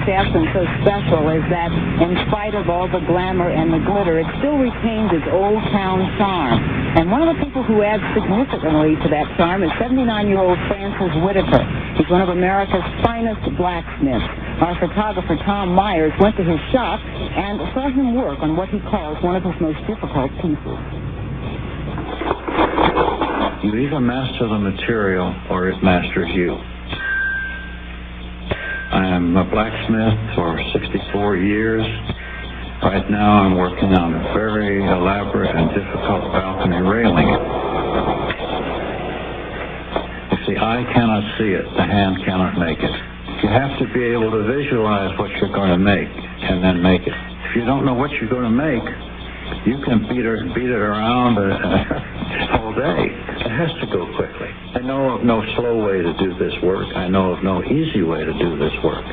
fast and so special is that, in spite of all the glamour and the glitter, it still retains its old town charm. And one of the people who adds significantly to that charm is 79-year-old Francis Whitaker. He's one of America's finest blacksmiths. Our photographer, Tom Myers, went to his shop and saw him work on what he calls one of his most difficult pieces. You either master the material or it masters you. I am a blacksmith for 64 years. Right now I'm working on a very elaborate and difficult balcony railing. If the eye cannot see it, the hand cannot make it. You have to be able to visualize what you're going to make and then make it. If you don't know what you're going to make, you can beat it around all day. It has to go quickly. I know of no slow way to do this work. I know of no easy way to do this work.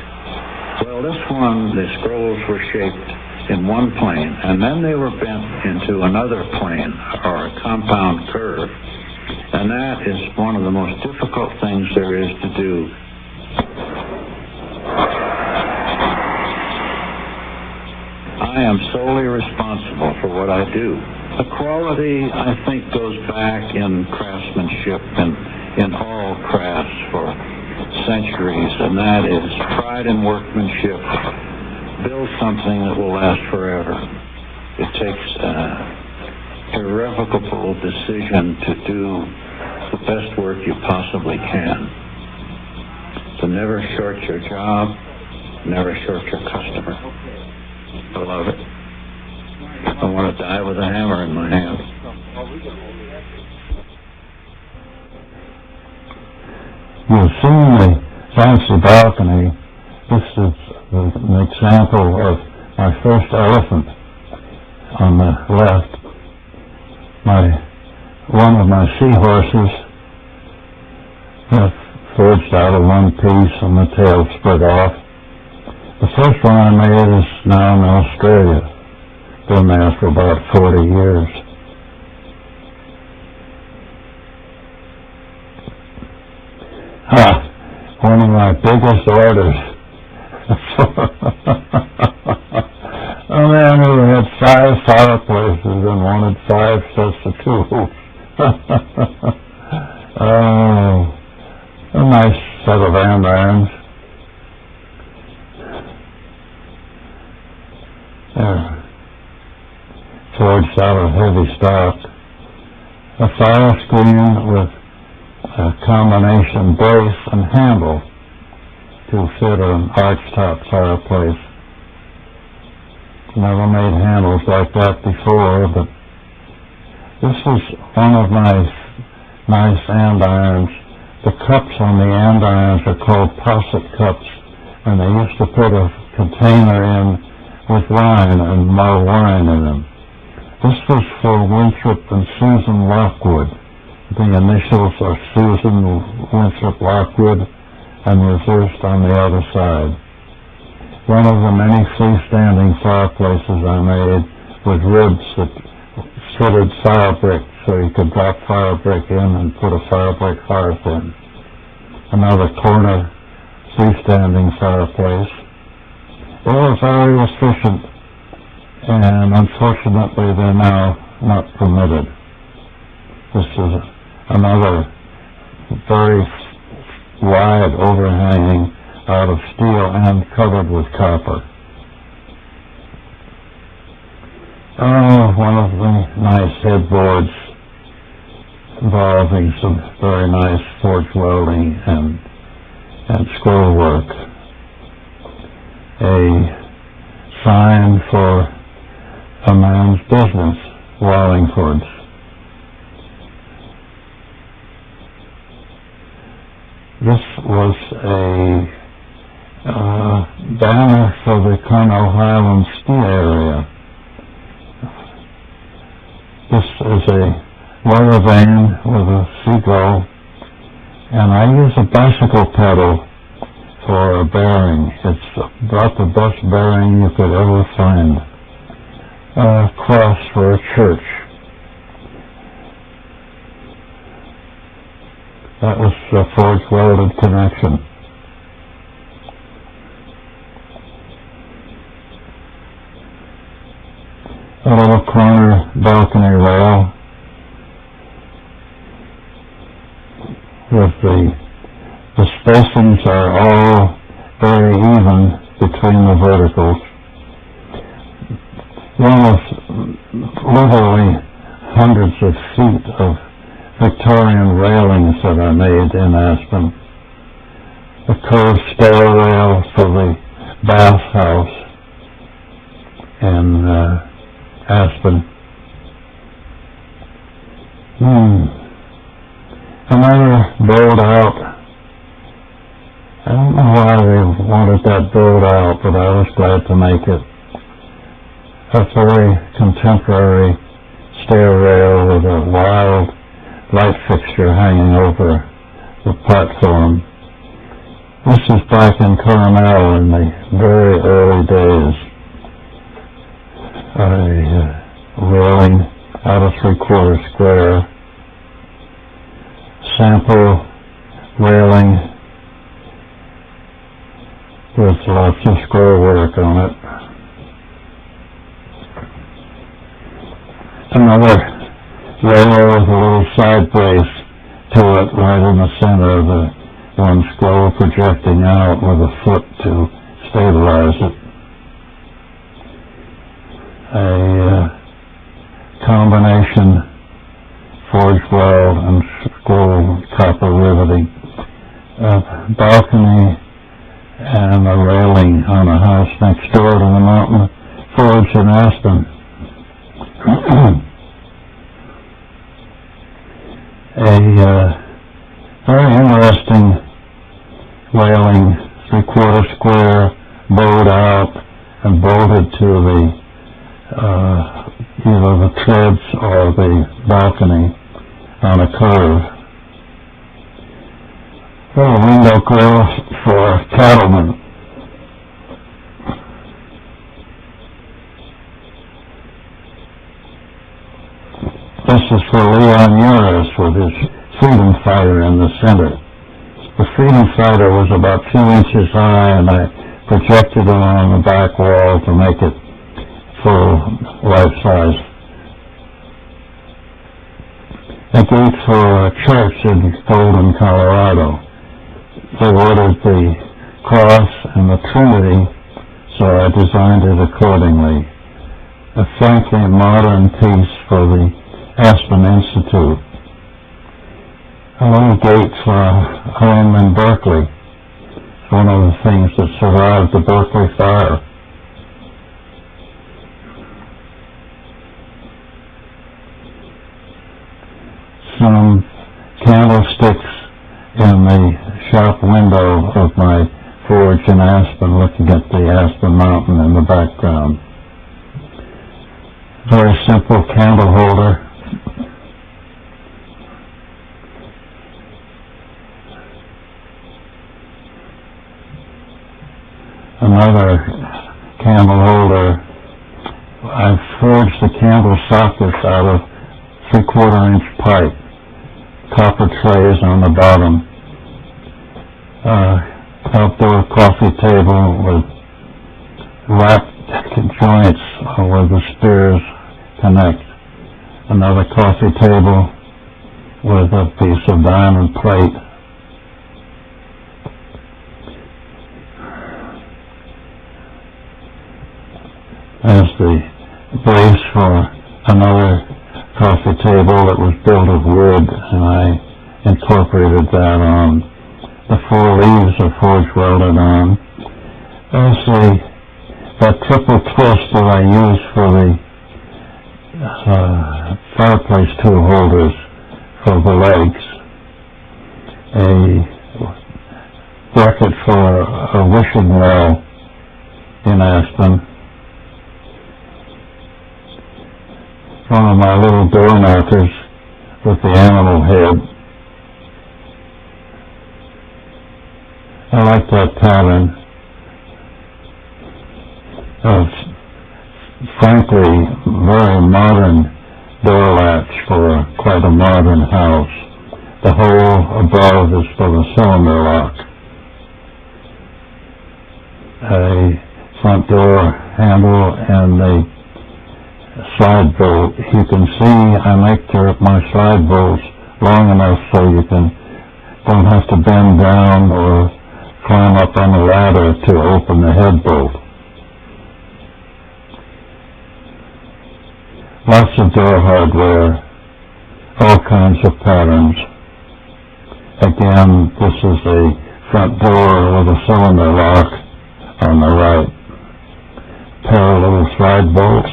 Well, this one, the scrolls were shaped in one plane, and then they were bent into another plane, or a compound curve. And that is one of the most difficult things there is to do. I am solely responsible for what I do. The quality, I think, goes back in craftsmanship and in all crafts for centuries, and that is pride in workmanship. Build something that will last forever. It takes an irrevocable decision to do the best work you possibly can. To never short your job, never short your customer. I love it. I want to die with a hammer in my hand. You've seen the fancy balcony. This is an example of my first elephant on the left. One of my seahorses forged out of one piece and the tail split off. The first one I made is now in Australia. Been there for about 40 years. One of my biggest orders. A man who had 5 fireplaces and wanted 5 sets of tools. Oh, a nice set of andirons. There. Forged out of heavy stock. A fire screen with a combination base and handle to fit an archtop fireplace. Never made handles like that before, but this is one of my nice andirons. The cups on the andirons are called posset cups, and they used to put a container in with wine and mull wine in them. This was for Winthrop and Susan Lockwood. The initials are Susan Winthrop Lockwood and reversed on the other side. One of the many freestanding fireplaces I made with ribs that fitted fire brick, so you could drop fire brick in and put a fire brick hearth in. Another corner freestanding fireplace. They were very efficient, and unfortunately they're now not permitted. This is another very wide overhanging out of steel and covered with copper. One of the nice headboards involving some very nice forge welding and scroll work. A sign for a man's business, Wallingford's. This was a banner for the Colonel Highland ski area. This is a weather vane with a seagull, and I use a bicycle pedal for a bearing. It's about the best bearing you could ever find. A cross for a church. That was a forge welded connection. balcony rail with the spacings are all very even between the verticals. One of literally hundreds of feet of Victorian railings that I made in Aspen. A curved stair rail for the bathhouse in Aspen. Another build out. I don't know why they wanted that build out, but I was glad to make it. A very contemporary stair rail with a wild light fixture hanging over the platform. This is back in Carmel in the very early days. A railing out of 3/4 square, sample railing with lots of square work on it. Another rail with a little side brace to it right in the center of the one scroll projecting out with a foot to stabilize it. A combination forged weld and scroll copper riveting. A balcony and a railing on a house next door to the mountain forge in Aspen. A very interesting railing, 3/4 square, bowed out and bolted to the either the treads or the balcony on a curve. A window grill for cattlemen. This is for Leon Uris with his freedom fighter in the center. The freedom fighter was about 2 inches high, and I projected it on the back wall to make it full life size. A gate for a church in Golden, Colorado. They ordered the cross and the Trinity, so I designed it accordingly. A frankly modern piece for the Aspen Institute. A little gate for a home in Berkeley. It's one of the things that survived the Berkeley fire. Some candlesticks in the shop window of my forge in Aspen, looking at the Aspen Mountain in the background. Very simple candle holder. Another candle holder. I forged the candle sockets out of 3/4 inch pipe. Copper trays on the bottom. Outdoor coffee table with wrapped joints where the spears connect. Another coffee table with a piece of diamond plate. As the base for another coffee table that was built of wood, and I incorporated that on. The 4 leaves are forge welded on. There's that triple twist that I use for the fireplace tool holders for the legs. A bracket for a wishing well in Aspen. One of my little door knockers with the animal head. I like that pattern. Frankly, very modern door latch for quite a modern house. The hole above is for the cylinder lock. A front door handle and the slide bolt. You can see I make my slide bolts long enough so you don't have to bend down or climb up on the ladder to open the head bolt. Lots of door hardware, all kinds of patterns. Again, this is a front door with a cylinder lock on the right. Pair of little slide bolts.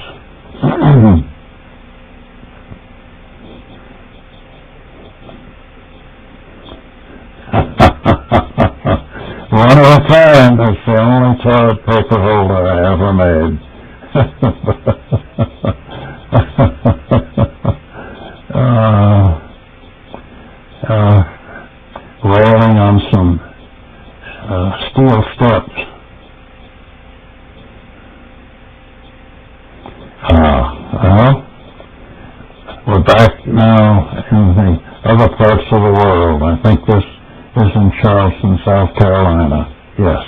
One of a kind. It's the only toilet paper holder I ever made. Railing on some steel steps. Well, we're back now in the other parts of the world. I think this is in Charleston, South Carolina. Yes.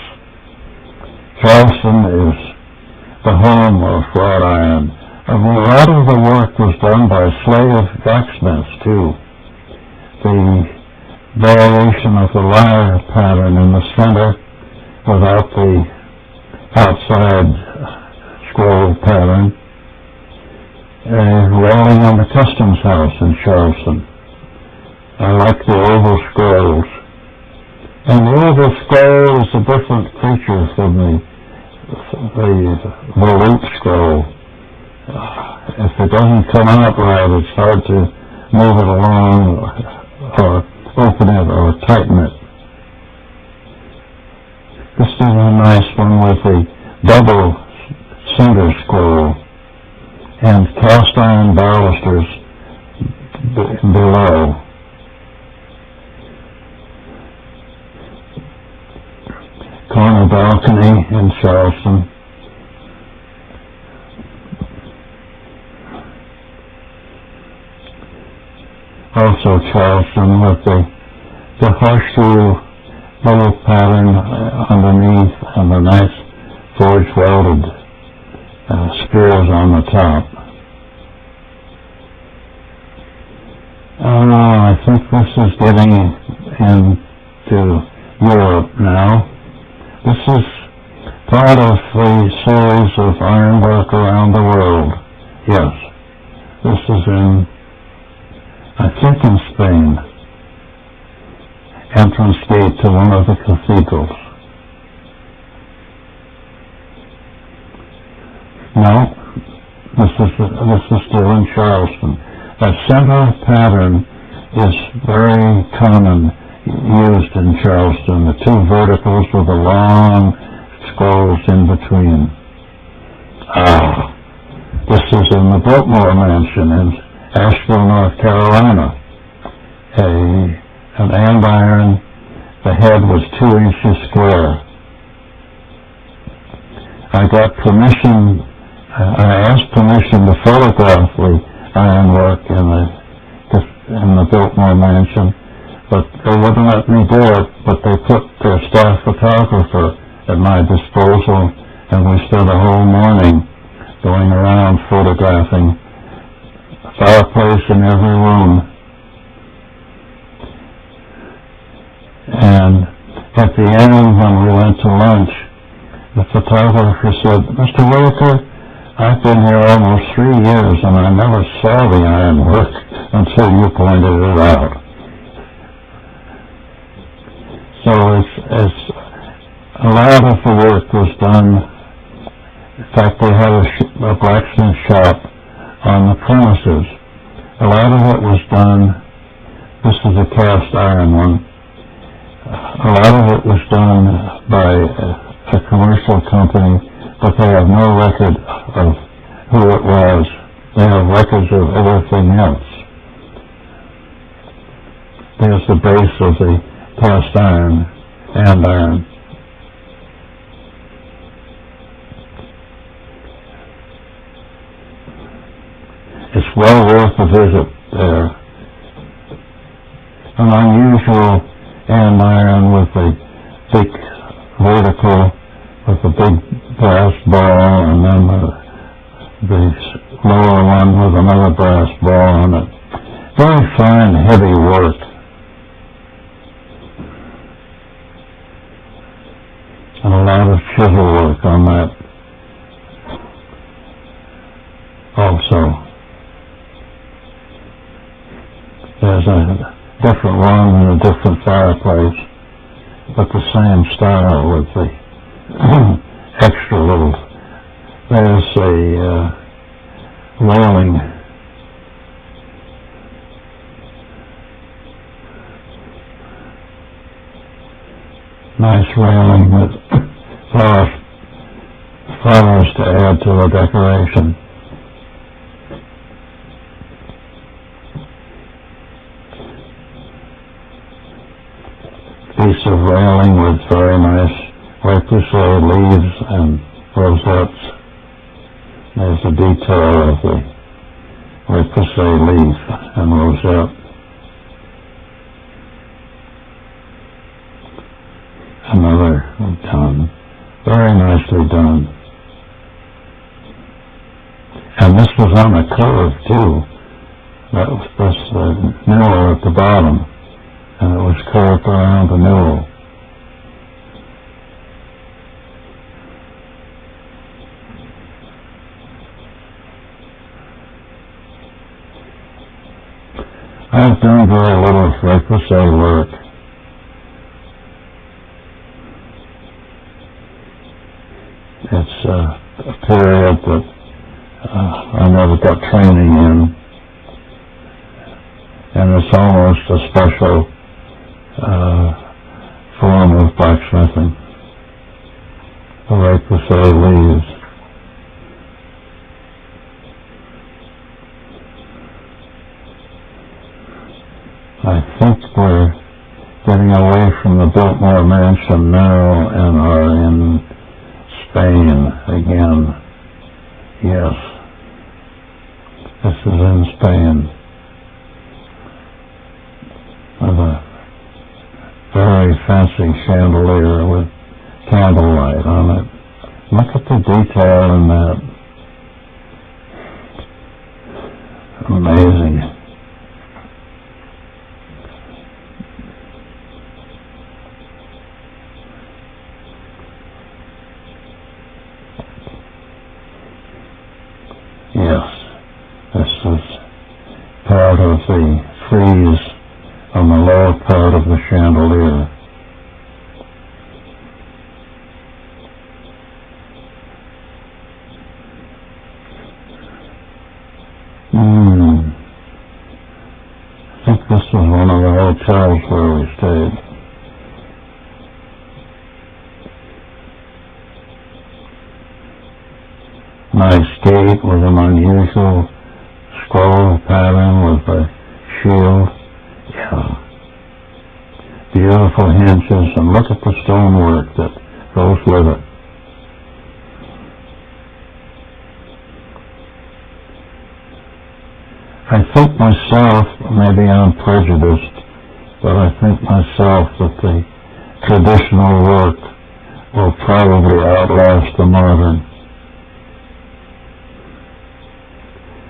Charleston is the home of wrought iron. A lot of the work was done by slave blacksmiths, too. The variation of the lyre pattern in the center without the outside scroll pattern. Railing on the customs house in Charleston. I like the oval scrolls. And the oval scroll is a different creature from the volute scroll. If it doesn't come out right, it's hard to move it along or open it or tighten it. This is a nice one with a double center scroll and cast iron balusters below. Corner balcony in Charleston. Also Charleston with the horseshoe little pattern underneath and the nice forge welded spears on the top. I think this is getting into Europe now. This is part of the series of Ironwork around the world. Yes. This is I think in Spain. Entrance gate to one of the cathedrals. No, this is still in Charleston. That center pattern is very common, used in Charleston. The two verticals with the long scrolls in between. This is in the Biltmore Mansion in Asheville, North Carolina. An andiron, the head was 2 inches square. I got permission, I asked permission to photograph the ironwork in the Biltmore Mansion, but they wouldn't let me do it, but they put their staff photographer at my disposal, and we spent a whole morning going around photographing. Fireplace in every room. And at the end, when we went to lunch, the photographer said, "Mr. Whitaker, I've been here almost 3 years and I never saw the ironwork until you pointed it out." So it's a lot of the work was done. In fact, they had a blacksmith shop on the premises. A lot of it was done. This is a cast iron one. A lot of it was done by a commercial company, but they have no record of who it was. They have records of everything else. There's the base of the cast iron and iron. It's well worth a visit there. An unusual andiron with a thick vertical with a big brass ball and then the lower one with another brass ball on it. Very fine, heavy work. And a lot of chisel work on that also. There's a different one and a different fireplace, but the same style with the extra little. There's a railing. Nice railing with flowers to add to the decoration. Piece of railing with very nice repoussé leaves and rosettes. There's a detail of the repoussé leaf and rosette. Another done. Very nicely done. And this was on a curve too. That was just the newel at the bottom. And it was curved around the newel. I've done very little repoussé work. It's a period that I never got training in, and it's almost a special form of blacksmithing. The repoussé leaves. I think we're getting away from the Biltmore Mansion now and are in Spain again. Yes. This is in Spain. With a very fancy chandelier with candlelight on it. Look at the detail in that. Amazing. Yes, this is part of the frieze on the lower part of the chandelier. I think this was one of the hotels where we stayed. Nice gate with an unusual scroll pattern with a shield. Yeah. Beautiful hinges, and look at the stonework that goes with it. I think myself, maybe I'm prejudiced, but I think myself that the traditional work will probably outlast the modern.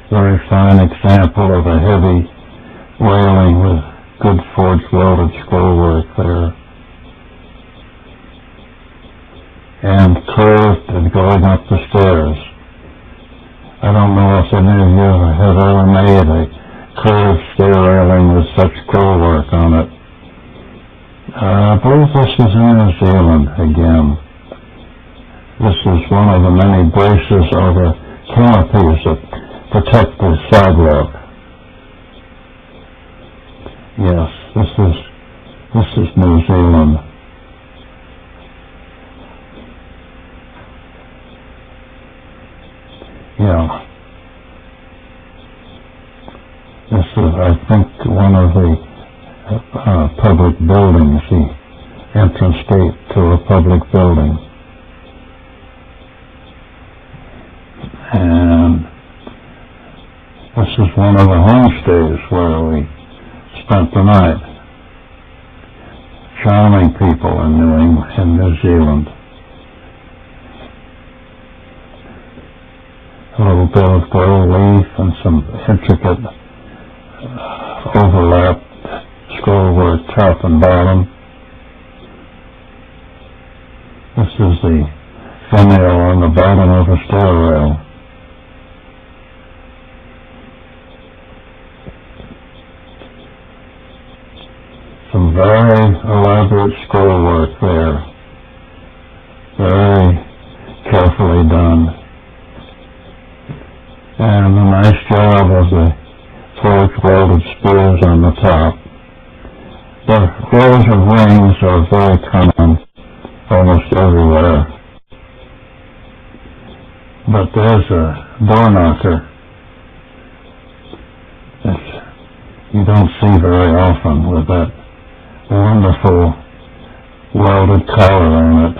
Very fine example of a heavy railing with good forged welded scrollwork there. And curved and going up the stairs. I don't know if any of you have ever made a curved stair railing with such scrollwork on it. I believe this is in New Zealand again. This is one of the many braces or the canopies that protect the sidewalk. Yes, this is New Zealand. Yeah. This is, I think, one of the public buildings, the entrance gate to a public building. And this is one of the homestays where we spent the night. Charming people in New Zealand. A little bit of gold leaf and some intricate overlapped scrollwork top and bottom. This is the finial on the bottom of the stair rail. Some very elaborate scrollwork there. Very carefully done. And a nice job of the forged welded spears on the top. The rows of rings are very common almost everywhere. But there's a door knocker that you don't see very often with that wonderful welded collar on it.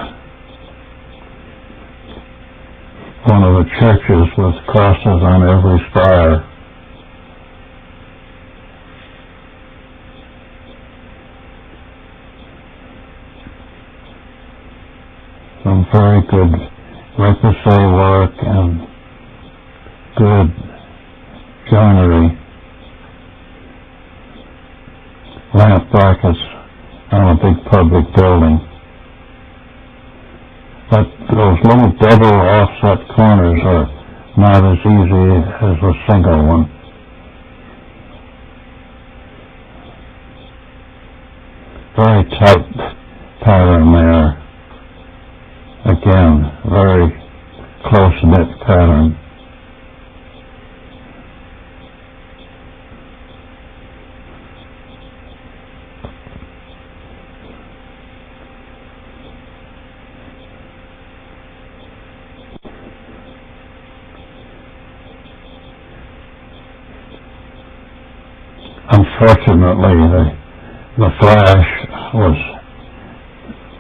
One of the churches with crosses on every spire. Some very good repoussé work and good joinery. Lamp brackets on a big public building. But those little double offset corners are not as easy as a single one. Very tight pattern there. Again, very close-knit pattern. Unfortunately, the flash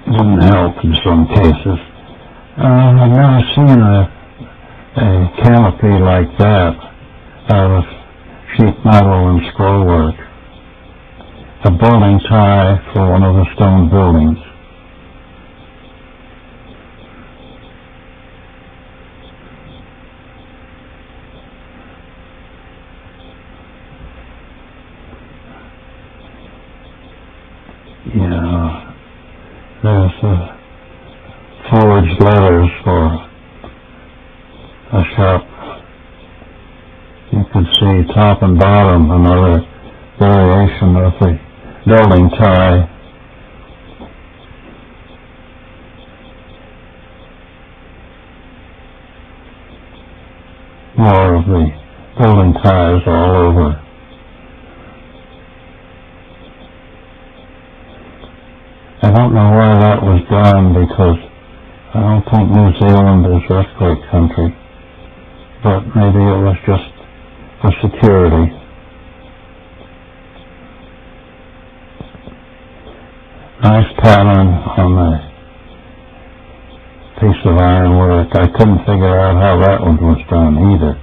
didn't help in some cases. I've never seen a canopy like that out of sheet metal and scrollwork. A building tie for one of the stone buildings. Yeah, there's forged letters for a shop. You can see top and bottom another variation of the building tie. More of the building ties all over. I don't know why that was done, because I don't think New Zealand is earthquake country, but maybe it was just for security. Nice pattern on the piece of ironwork. I couldn't figure out how that one was done either.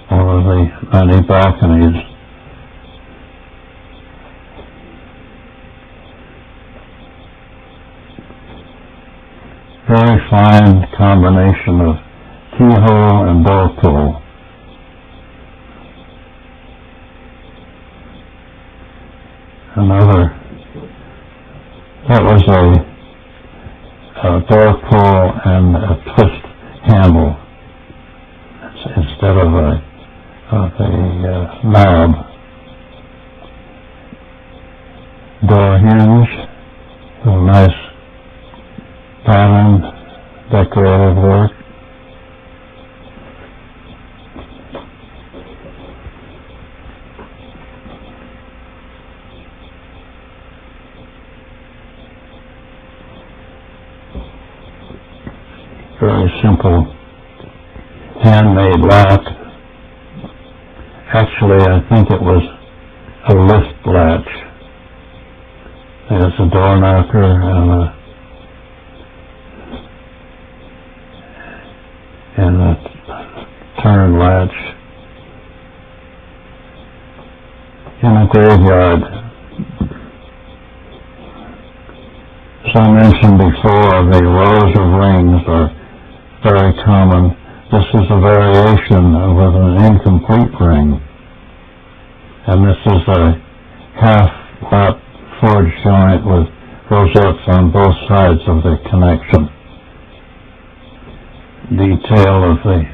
One of the many balconies. Very fine combination of keyhole and door pull. Another, that was a door pull and a twist handle instead of a knob. Door hinge, a nice pattern, decorative work. Very simple handmade latch. Actually, I think it was a lift latch. There's a door knocker and a turn latch in a graveyard. I mentioned before, the rows of rings are very common. This is a variation with an incomplete ring. And this is a half-lap forged joint with rosettes on both sides of the connection. Detail of the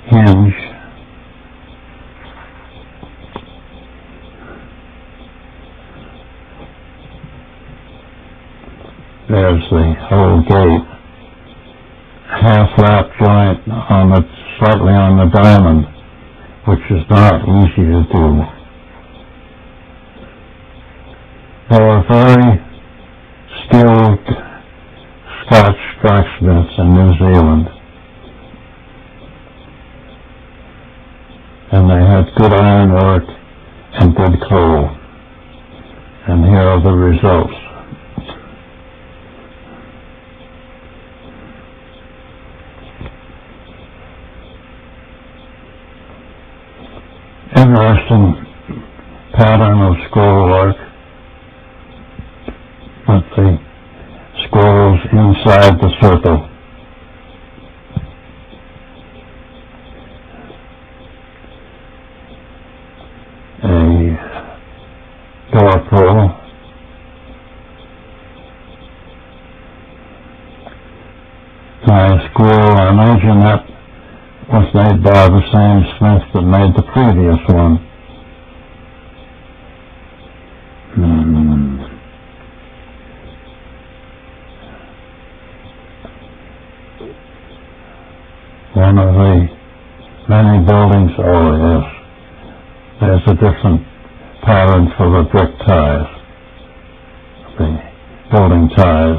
hinge. There's the whole gate. Half-lap joint on the, slightly on the diamond, which is not easy to do. They are very skilled Scotch blacksmiths in New Zealand, and they had good ironwork and good coal. And here are the results. Interesting pattern of scrollwork with the scrolls inside the circle. A door pull. Nice scroll. I imagine that was made by the same smith that made the previous one. One of the many buildings, oh yes, there's a different pattern for the brick ties, the building ties.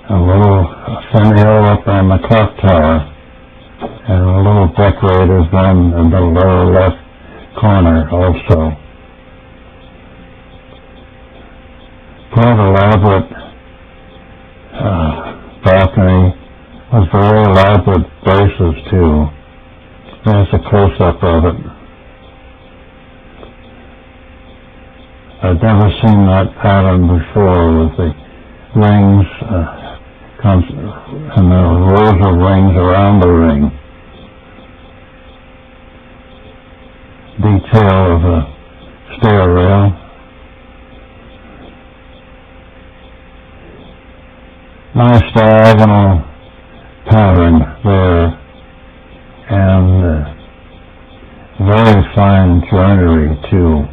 A little finial up on the clock tower, and a little decorative one in the lower left corner also. Quite elaborate balcony with very elaborate braces too. There's a close-up of it. I've never seen that pattern before with the rings and the rows of rings around the ring. Detail of a stair rail. Nice diagonal pattern there, and very fine joinery too.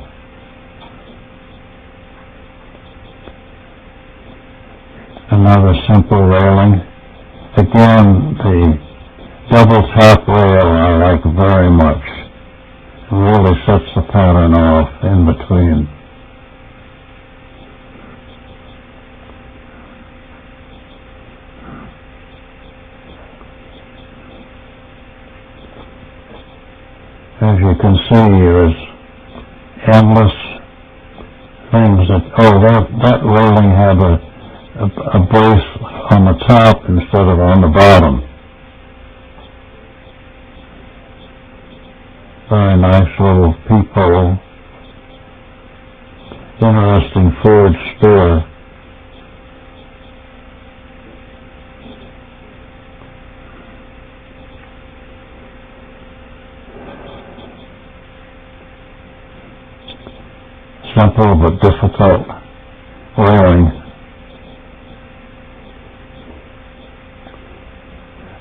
Another simple railing. Again, the double top rail I like very much. It really sets the pattern off in between. As you can see, there's endless things that railing had a brace on the top instead of on the bottom. Very nice little peephole. Interesting forged spear. Simple but difficult railing.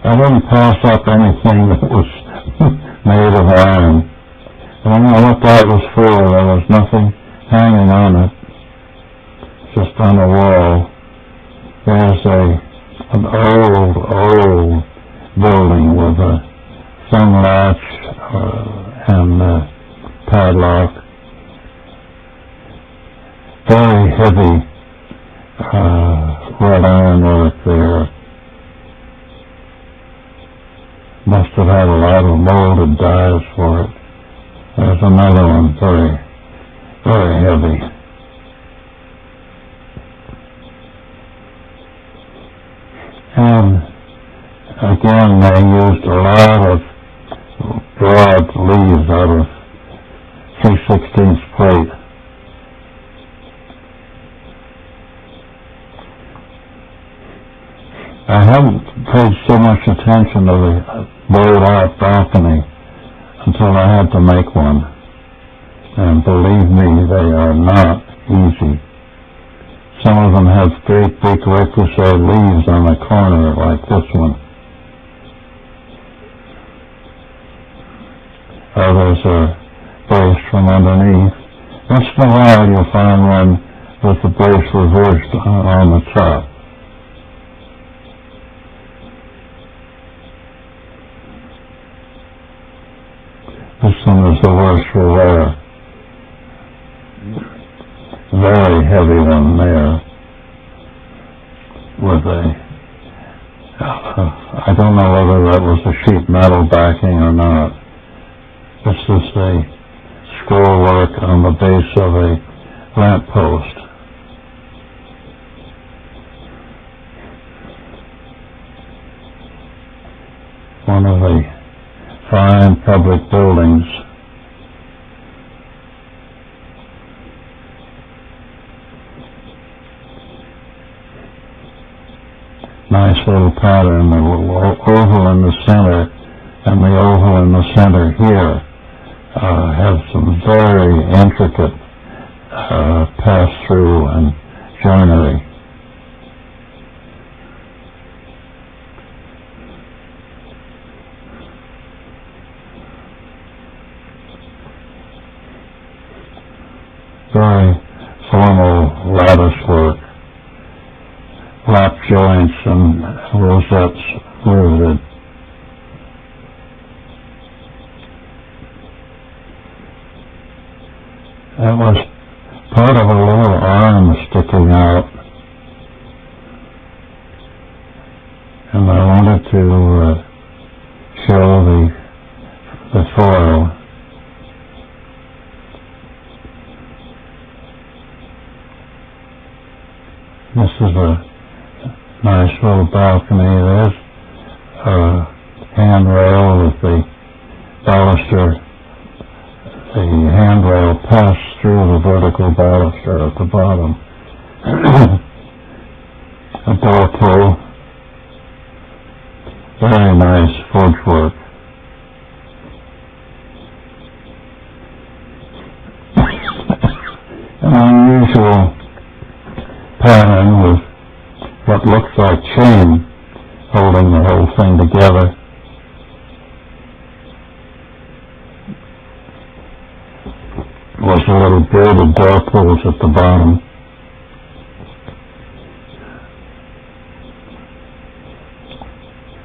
I didn't pass up anything that was made of iron. I don't know what that was for. There was nothing hanging on it, just on the wall. There's an old building with a thin latch and padlock. Very heavy wrought ironwork there. Must have had a lot of molded dies for it. There's another one, very, very heavy. And again, they used a lot of broad leaves out of 3/16 plate. I haven't paid so much attention to the blowed-out balcony until I had to make one. And believe me, they are not easy. Some of them have great big recusé leaves on the corner like this one. Others are braced from underneath. Once in a while you'll find one with the brace reversed on the top. This one is the worst for wear. Very heavy one there. With I don't know whether that was a sheet metal backing or not. This is the scroll work on the base of a lamp post. One of the fine public buildings. Nice little pattern, the little oval in the center, and the oval in the center here have some very intricate pass-through and joinery. Very formal lattice work, lap joints and rosettes riveted. That was part of a little arm sticking out, and I wanted to show the foil. This is a nice little balcony. There's a handrail with the baluster. The handrail passed through the vertical baluster at the bottom. A door pull. Very nice forge work. An unusual pattern with what looks like chain holding the whole thing together. Was a little bearded door pulls at the bottom.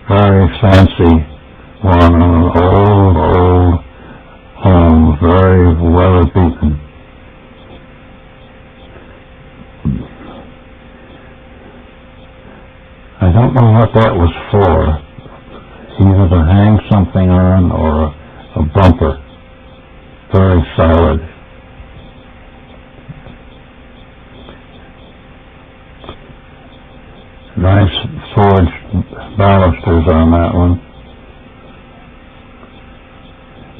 Very fancy one, an old home, very weather beaten. I don't know what that was for, either to hang something on or a bumper. Very solid. Nice forged balusters on that one.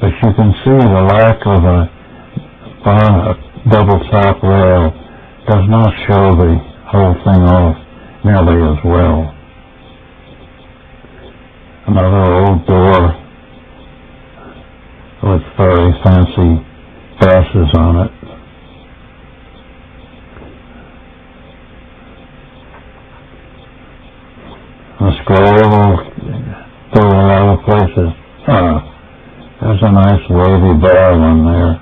But you can see the lack of a double top rail does not show the whole thing off nearly as well. Another old door with very fancy brasses on it. The scroll will go a lot of places. There's a nice wavy bar one there.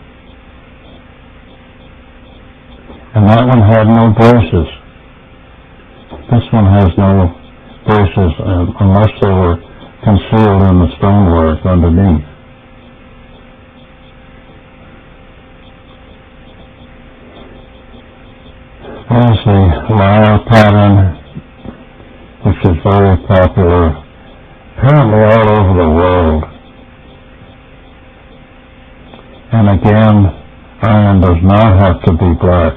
And that one had no braces. This one has no braces unless they were concealed in the stonework underneath. There's the lyre pattern, which is very popular, apparently all over the world. And again, iron does not have to be black.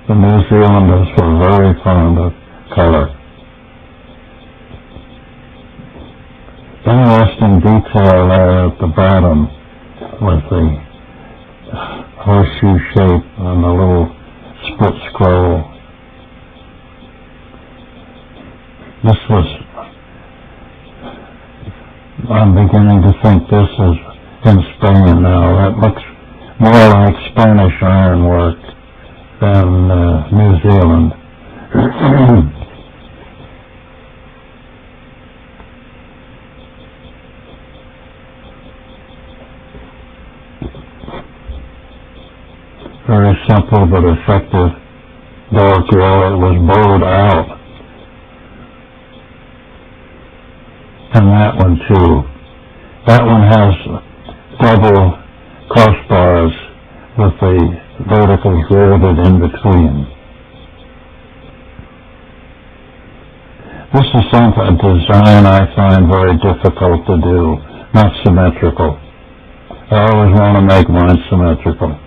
The New Zealanders were very fond of color. Interesting detail there at the bottom with the horseshoe shape on the little split scroll. I'm beginning to think this is in Spain now. That looks more like Spanish ironwork than New Zealand. Very simple but effective door grill. It was bowed out. And that one too. That one has double crossbars with the verticals riveted in between. This is a design I find very difficult to do, not symmetrical. I always want to make mine symmetrical.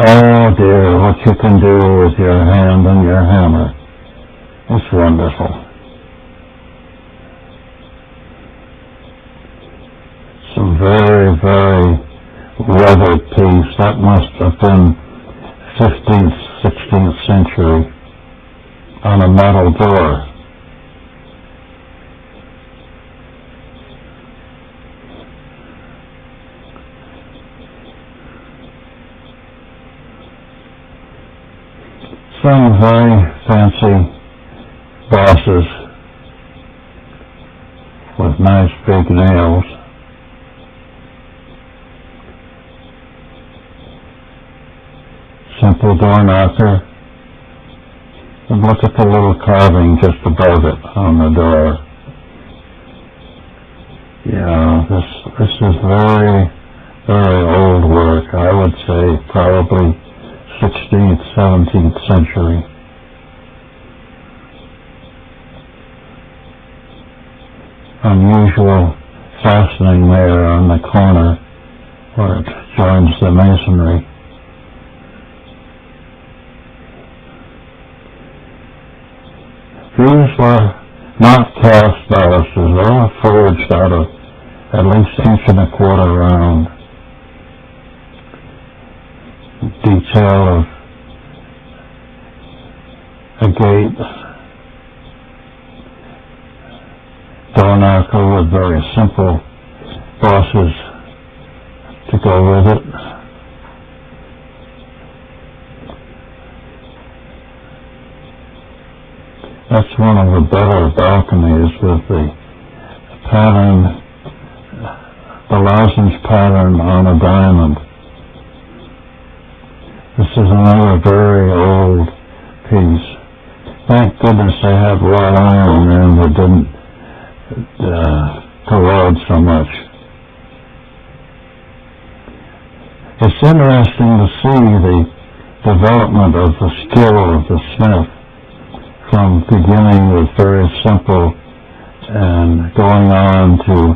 Oh dear, what you can do with your hand and your hammer. It's wonderful. Some very, very weathered piece. That must have been 15th, 16th century on a metal door. Some very fancy bosses with nice big nails. Simple door knocker. And look at the little carving just above it on the door. Yeah, this is very, very old work. I would say probably 16th, 17th century. Unusual fastening there on the corner where it joins the masonry. These were not cast balustrades. They were forged out of at least 1.25 inches round. Detail of a gate, door knocker with very simple bosses to go with it. That's one of the better balconies with the pattern, the lozenge pattern on a diamond. This is another very old piece. Thank goodness they had wrought iron in that didn't corrode so much. It's interesting to see the development of the skill of the smith from beginning with very simple and going on to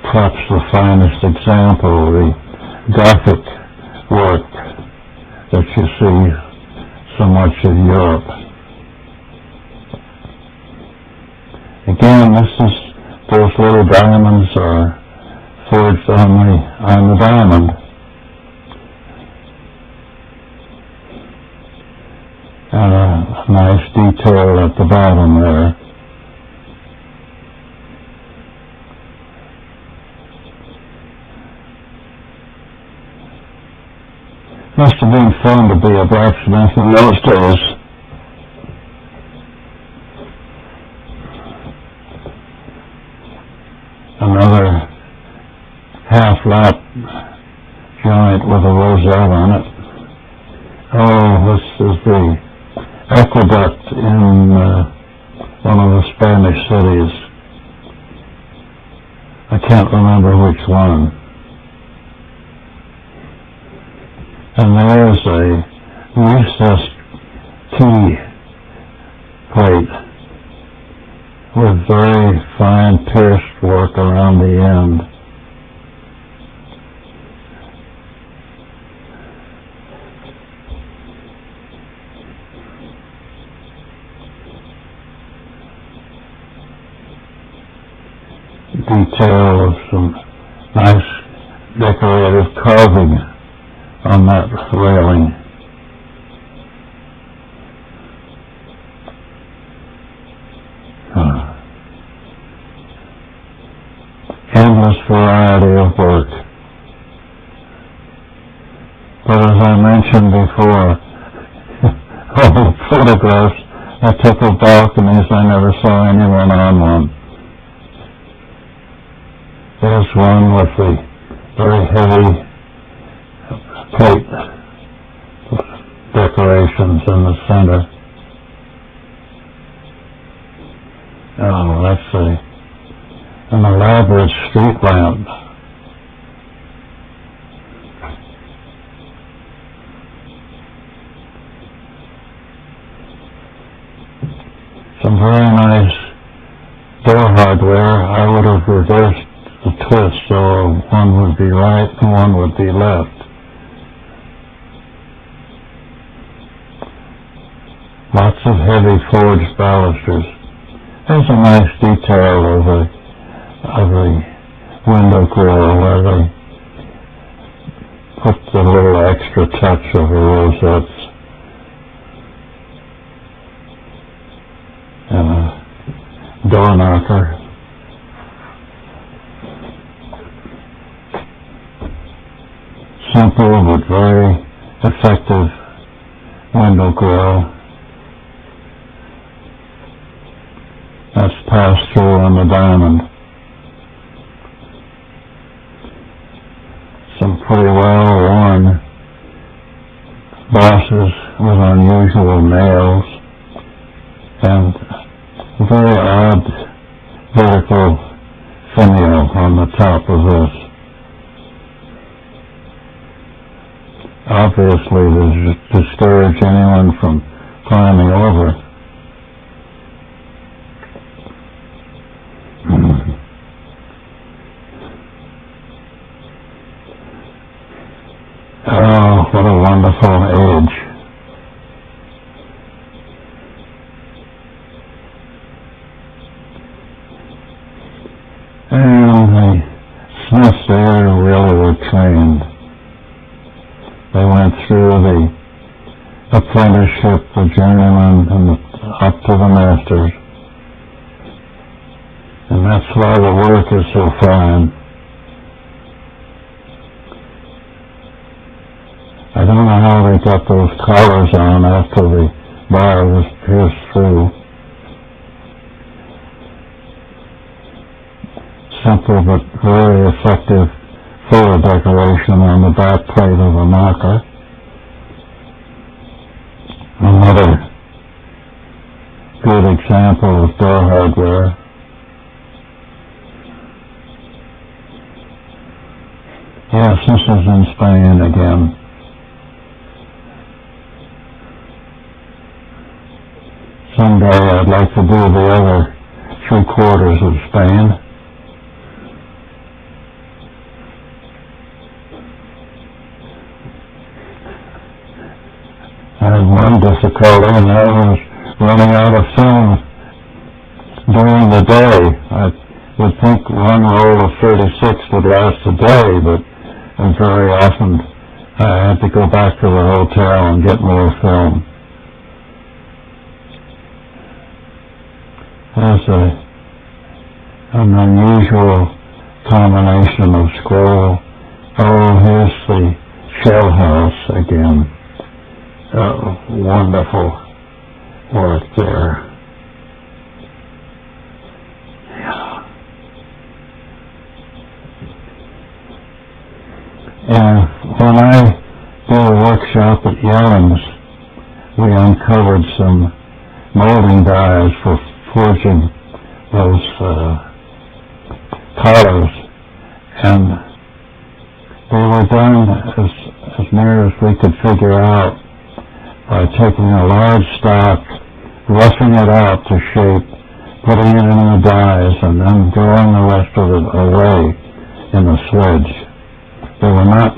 perhaps the finest example, the Gothic work that you see so much in Europe. Again, those little diamonds are forged on the diamond. And a nice detail at the bottom there. Must have been fun to be a blacksmith in those days. Another half-lap joint with a rosette on it. Oh, this is the aqueduct in one of the Spanish cities. I can't remember which one. And there's a recessed key plate with very fine pierced work around the end. of some nice decorative carving on that railing. Endless variety of work. But as I mentioned before, all the photographs I took of balconies, I never saw anyone on one. There's one with the very heavy plate decorations in the center. Oh, that's an elaborate street lamp. Some very nice door hardware. I would have reversed the twist so one would be right and one would be left. Lots of heavy forged balusters. There's a nice detail of the window grill where they put the little extra touch of the rosettes and a door knocker. Simple but very effective window grill. That's passed through on the diamond. Some pretty well worn bosses with unusual nails and very odd vertical finial on the top of this. Obviously to discourage anyone from climbing over. Oh, what a wonderful age. And the Smiths there really were trained. They went through the apprenticeship, the journeyman, and up to the masters. And that's why the work is so fine. I don't know how they got those collars on after the bar was pierced through. Simple but very effective photo decoration on the back plate of the knocker. Another good example of door hardware. Yes, this is in Spain again. Someday I'd like to do the other 3/4 of Spain. I had one difficulty, and that was running out of film during the day. I would think one roll of 36 would last a day, but very often I had to go back to the hotel and get more film. There's an unusual combination of scroll. Oh, here's the shell house again. Wonderful work there. Yeah. And when I did a workshop at Yellens, we uncovered some molding dies for forging those collars, and they were done as near as we could figure out by taking a large stock, roughing it out to shape, putting it in the dies, and then drawing the rest of it away in a sledge. They were not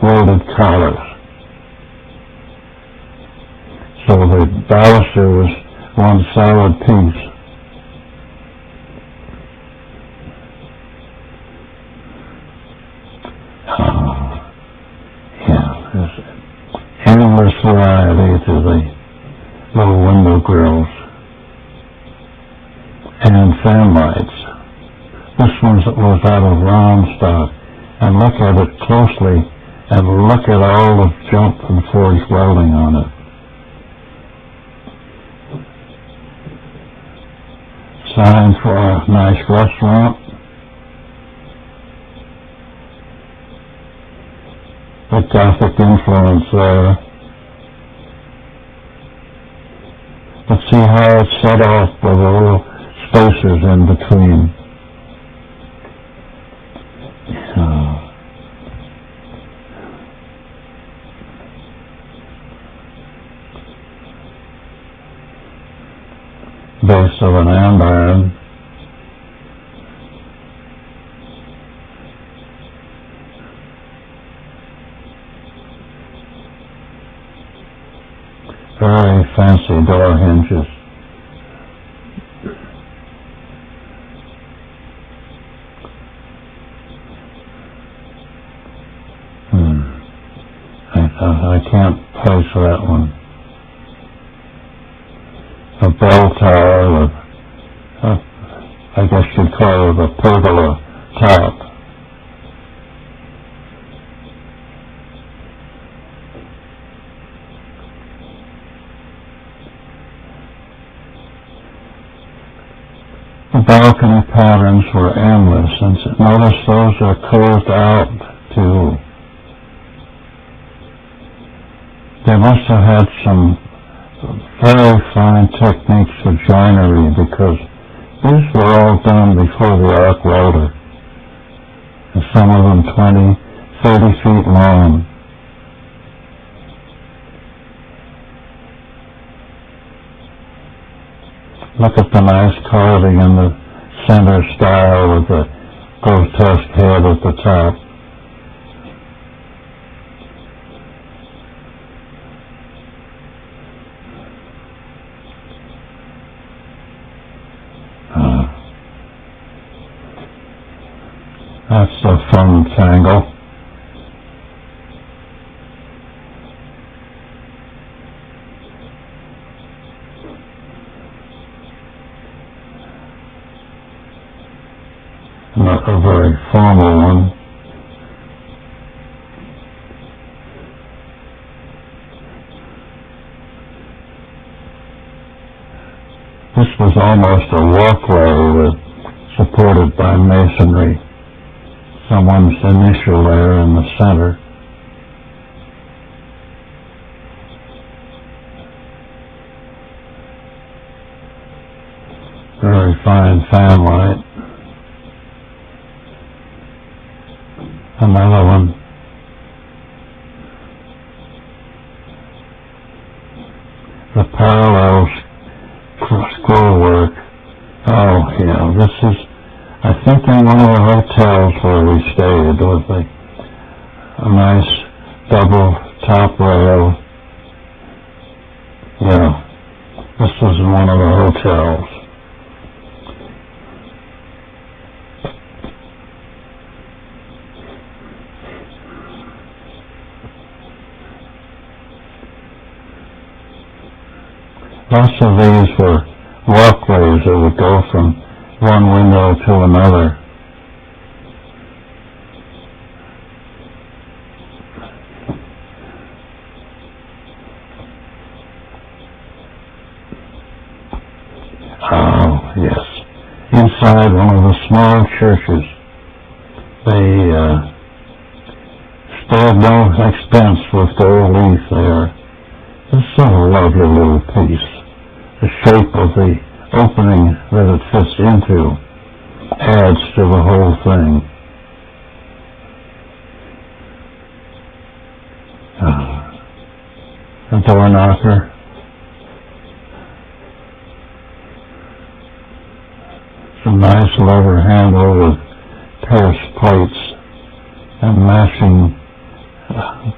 welded collars. So the baluster was one solid piece. to the little window grills. And fan lights. This one was out of round stock. And look at it closely, and look at all the jump and forged welding on it. Sign for a nice restaurant. The Gothic influence there. But see how it's set off with the little spacers in between. Base of an andiron. Very fancy door hinges. I can't place that one. A bell tower, I guess you'd call it a pergola top. The balcony patterns were endless, and notice those are curved out too. They must have had some very fine techniques for joinery, because these were all done before the arc welder. And some of them 20, 30 feet long. Look at the nice carving in the center style with the grotesque head at the top. That's a fun tangle. Not a very formal one. This was almost a walkway supported by masonry. Someone's initial there in the center. Very fine fan light. Another one. The parallel scroll work. Oh, yeah, this is, I think, in one of the hotels where we stayed, with a nice double top rail. Yeah, this was in one of the hotels. Lots of these were walkways that would go from one window to another. Oh, yes. Inside one of the small churches, they spared no expense with gold leaf there. It's a lovely little piece. The shape of the opening that it fits into adds to the whole thing. A door knocker. Some nice leather handle with pierced plates and matching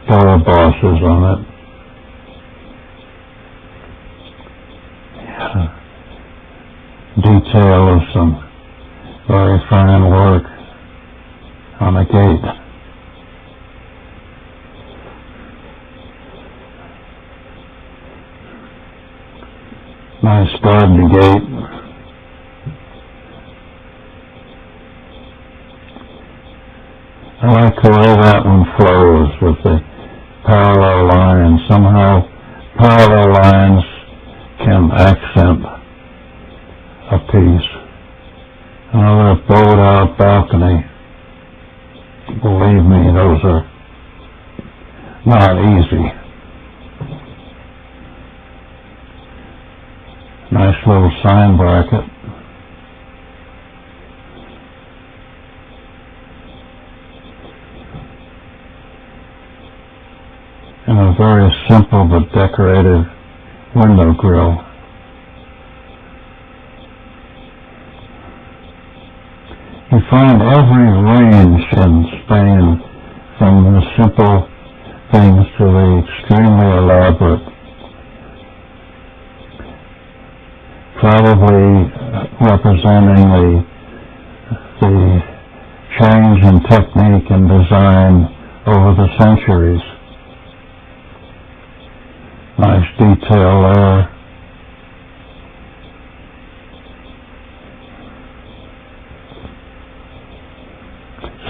door bosses on it. Detail of some very fine work on a gate. the gate. I like the way that one flows with the parallel lines. Somehow parallel lines can accent a piece. Another bowed out balcony. Believe me, those are not easy. Nice little sign bracket. And a very simple but decorative window grill. You find every range in Spain, from the simple things to the extremely elaborate. Probably representing the change in technique and design over the centuries. Nice detail there.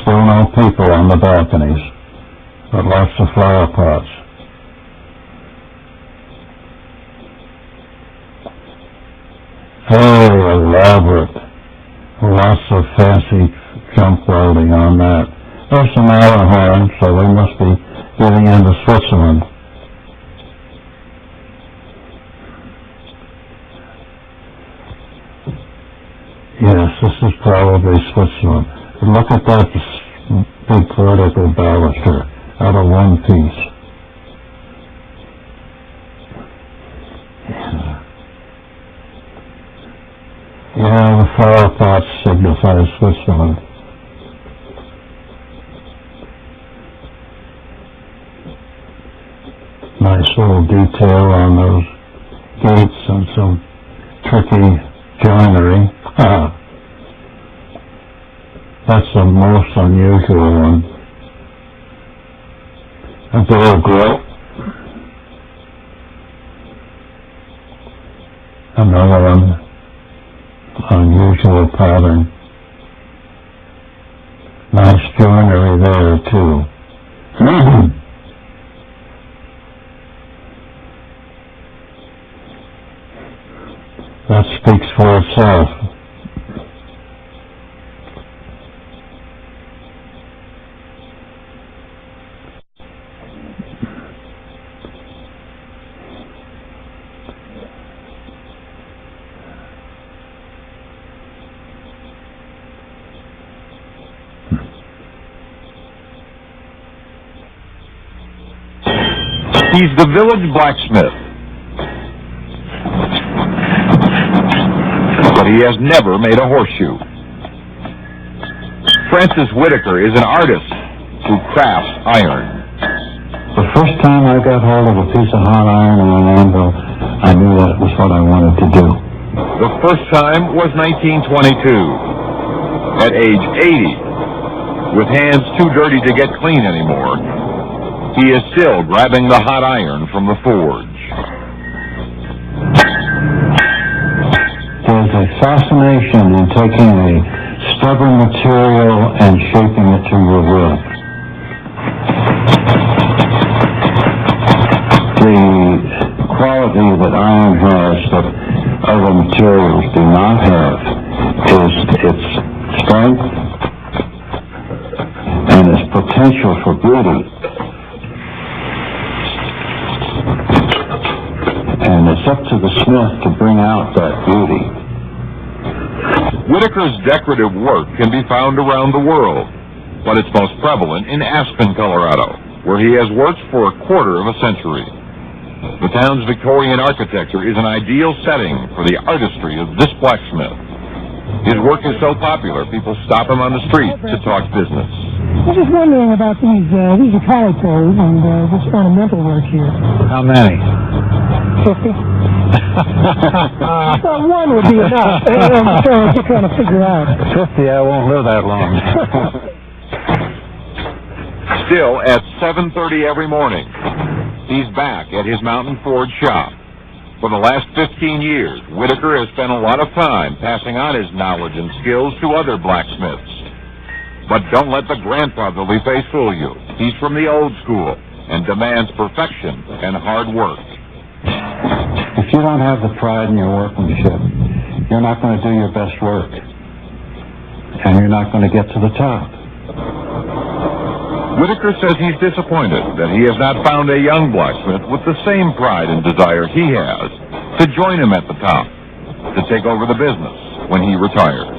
Still no people on the balconies, but lots of flower pots. Very elaborate. Lots of fancy jump welding on that. There's some Allen horn, so we must be getting into Switzerland. Yes, this is probably Switzerland. Look at that big vertical baluster out of one piece. Yeah, the flower pots signify Switzerland. Nice little detail on those gates and some tricky joinery. That's the most unusual one. A door grill. Another one. Unusual pattern. Nice joinery there too. That speaks for itself. He's the village blacksmith. But he has never made a horseshoe. Francis Whitaker is an artist who crafts iron. The first time I got hold of a piece of hot iron on an anvil, I knew that was what I wanted to do. The first time was 1922. At age 80, with hands too dirty to get clean anymore, he is still grabbing the hot iron from the forge. There's a fascination in taking a stubborn material and shaping it to your will. The quality that iron has that other materials do not have is its strength and its potential for beauty. And it's up to the smith to bring out that beauty. Whitaker's decorative work can be found around the world, but it's most prevalent in Aspen, Colorado, where he has worked for a quarter of a century. The town's Victorian architecture is an ideal setting for the artistry of this blacksmith. His work is so popular, people stop him on the street to talk business. I was just wondering about these are calicos and this ornamental work here. How many? 50? I thought one would be enough. I'm just trying to figure out. 50, I won't live that long. Still, at 7:30 every morning, he's back at his Mountain Forge shop. For the last 15 years, Whitaker has spent a lot of time passing on his knowledge and skills to other blacksmiths. But don't let the grandfatherly face fool you. He's from the old school and demands perfection and hard work. If you don't have the pride in your workmanship, you're not going to do your best work. And you're not going to get to the top. Whitaker says he's disappointed that he has not found a young blacksmith with the same pride and desire he has to join him at the top, to take over the business when he retires.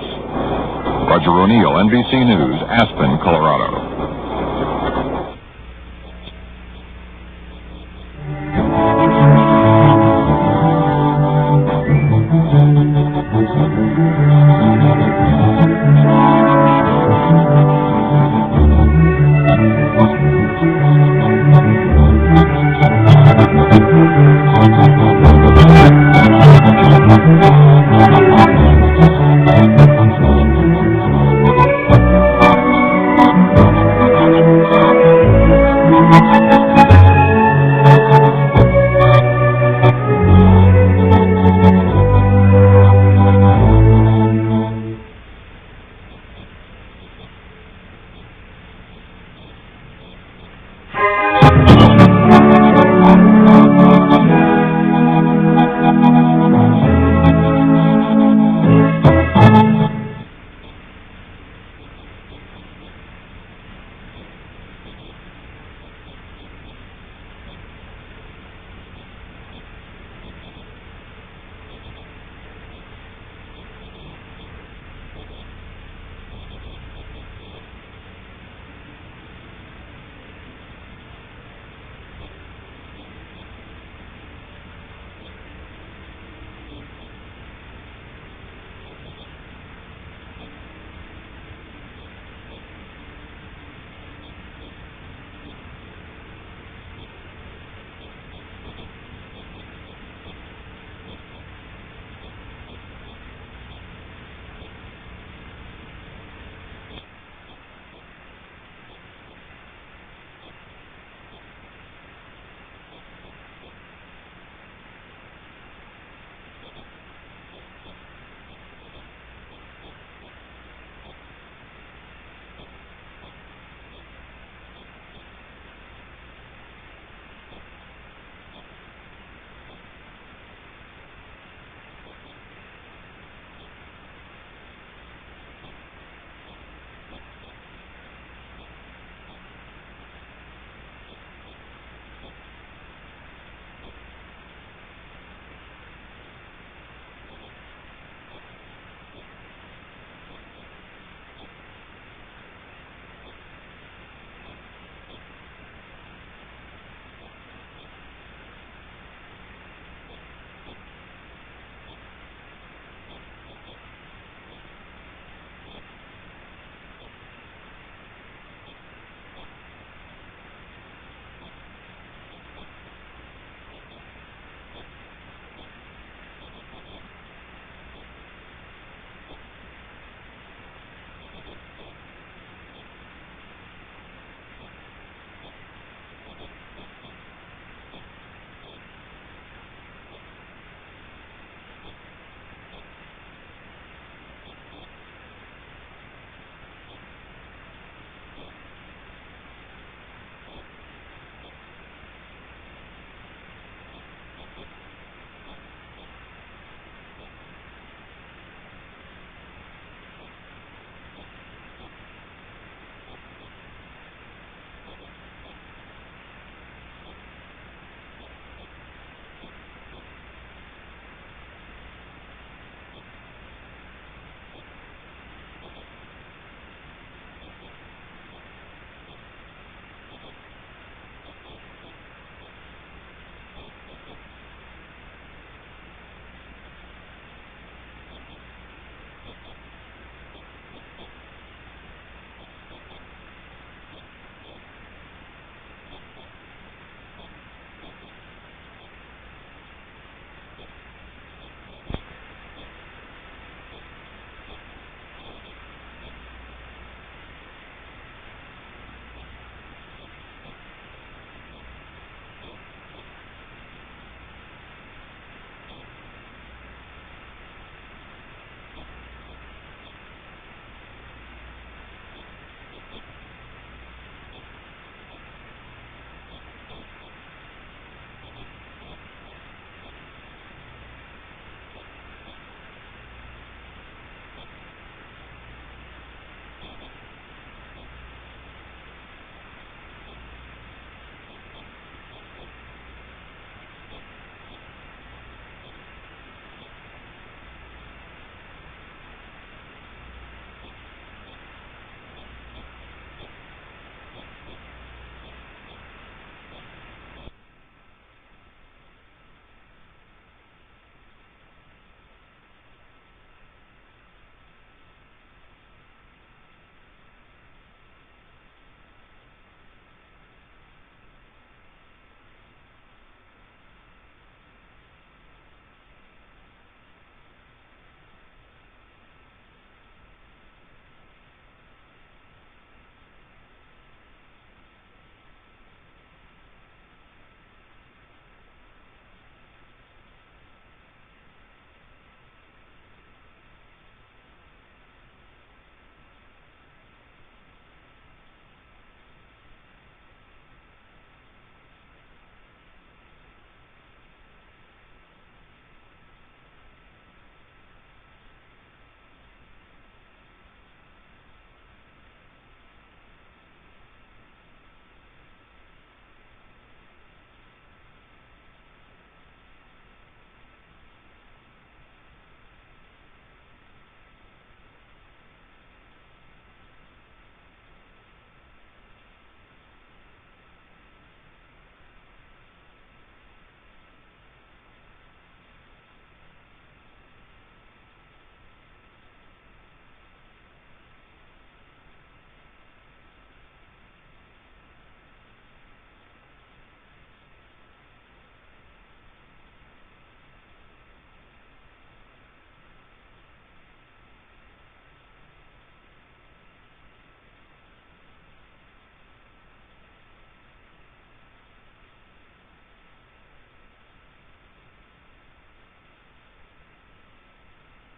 Roger O'Neill, NBC News, Aspen, Colorado.